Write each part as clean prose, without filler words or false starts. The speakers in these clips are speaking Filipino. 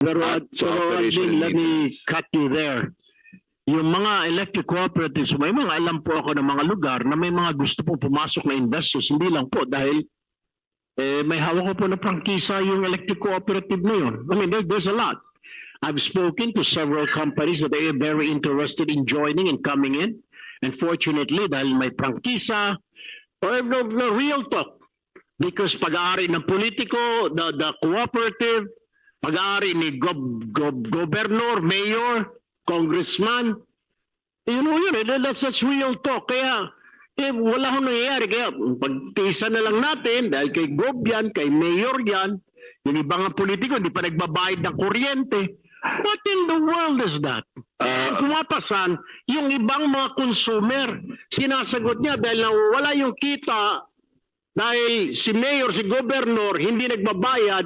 Pero operation let me cut you there. Yung mga electric cooperatives, may mga alam po ako ng mga lugar na may mga gusto pong pumasok na investors. Hindi lang po dahil may hawak ko po na prangkisa yung electric cooperative na yun. I mean, there's a lot. I've spoken to several companies that they are very interested in joining and coming in. And fortunately, dahil may prangkisa, or the real talk, because pag-aari ng politiko, the cooperative, pag-aari ni governor, mayor, congressman, yun, that's real talk. Kaya, wala hong nangyayari. Kaya, pagtisa na lang natin, dahil kay Gob yan, kay mayor yan, yung ibang politiko, hindi pa nagbabayad ng kuryente. What in the world is that? Pumapasan, yung ibang mga consumer, sinasagot niya dahil wala yung kita, dahil si mayor, si governor, hindi nagbabayad,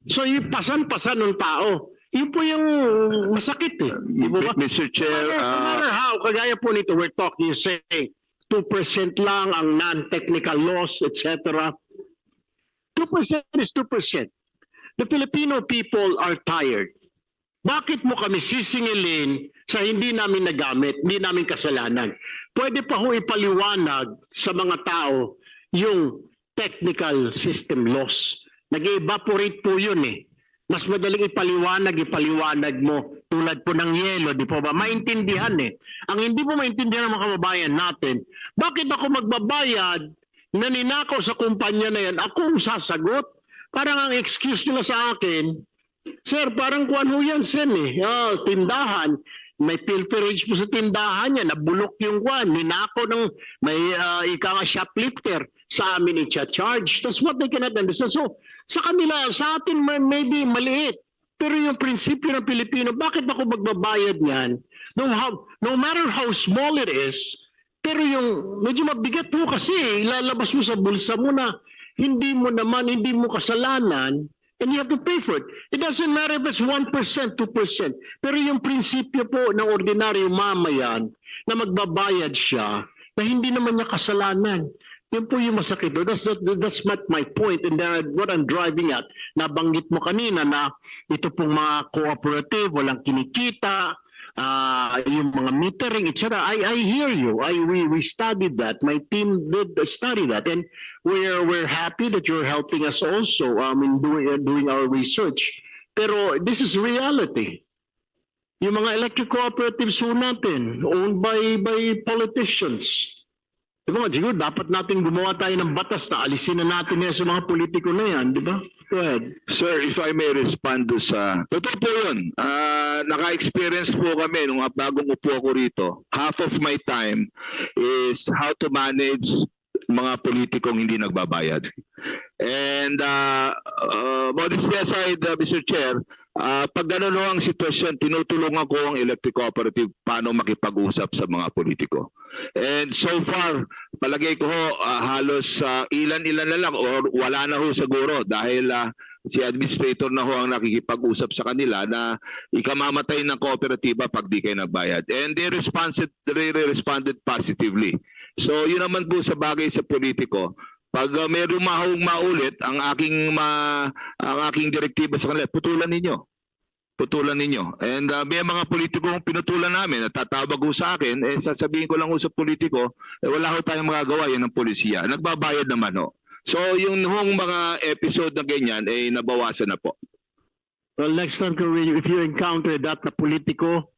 so yung pasan-pasan ng tao. Yun po yung masakit eh. Mr. Chair, No matter how, kagaya po nito, we're talking, say, 2% lang ang non-technical loss, etc. 2% is 2%. The Filipino people are tired. Bakit mo kami sisingilin sa hindi namin nagamit, hindi namin kasalanan? Pwede pa ho ipaliwanag sa mga tao yung technical system loss. Nag-evaporate po yun eh. Mas madaling ipaliwanag mo tulad po ng yelo, di po ba? Maintindihan eh. Ang hindi po maintindihan ng mga kababayan natin, bakit ako magbabayad na ninakaw sa kumpanya na yan, ako ang sasagot? Parang ang excuse nila sa akin, sir, parang kuwan ho yan, sen eh. Tindahan, may pilferage po sa tindahan niya, nabulok yung kuwan, ninakaw ng may ika nga shoplifter, sa amin i-charge. That's what they cannot understand. So, sa kanila, sa atin maybe maliit. Pero yung prinsipyo ng Pilipino, bakit ako magbabayad niyan? No matter how small it is, pero yung medyo mabigat po kasi, ilalabas mo sa bulsa mo na hindi mo kasalanan, and you have to pay for it. It doesn't matter if it's 1%, 2%. Pero yung prinsipyo po ng ordinaryong mamayan na magbabayad siya na hindi naman niya kasalanan. Yun po yung masakit. That's my point. And what I'm driving at, nabanggit mo kanina na ito pong mga cooperative, walang kinikita, yung mga metering, etc. I hear you. We studied that. My team did study that, and we're happy that you're helping us also in doing our research. Pero this is reality. Yung mga electric cooperatives po natin, owned by politicians. Diba, siguro dapat natin gumawa tayo ng batas na alisin na natin yan sa mga politiko na yan, di ba? Go ahead. Sir, if I may respond do sa... Totoo po yun. Naka-experience po kami nung bagong upo ako rito. Half of my time is how to manage mga politikong hindi nagbabayad. And modesty aside, Mr. Chair, pag gano'n ang sitwasyon, tinutulungan ko ang electric cooperative paano makipag-usap sa mga politiko. And so far, palagay ko halos ilan-ilan na lang or wala na ho siguro dahil si administrator na ho ang nakikipag-usap sa kanila na ikamamatay ng kooperatiba pag di kayo nagbayad. And they responded positively. So yun naman po sa bagay sa politiko. Pag may rumahong maulit ang aking direktiba sa kanila, putulan ninyo. And may mga politikong pinutulan namin at tatawag ko sa akin, sasabihin ko lang sa politiko, wala ho tayong magagawa yan ng polisiya. Nagbabayad naman ho. So yung mga episode na ganyan nabawasan na po. Well, next time, if you encounter that na politiko,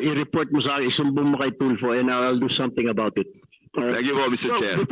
i-report mo sa akin, isumbong mo kay Tulfo, and I'll do something about it. Thank you po, Mr. Chair. Before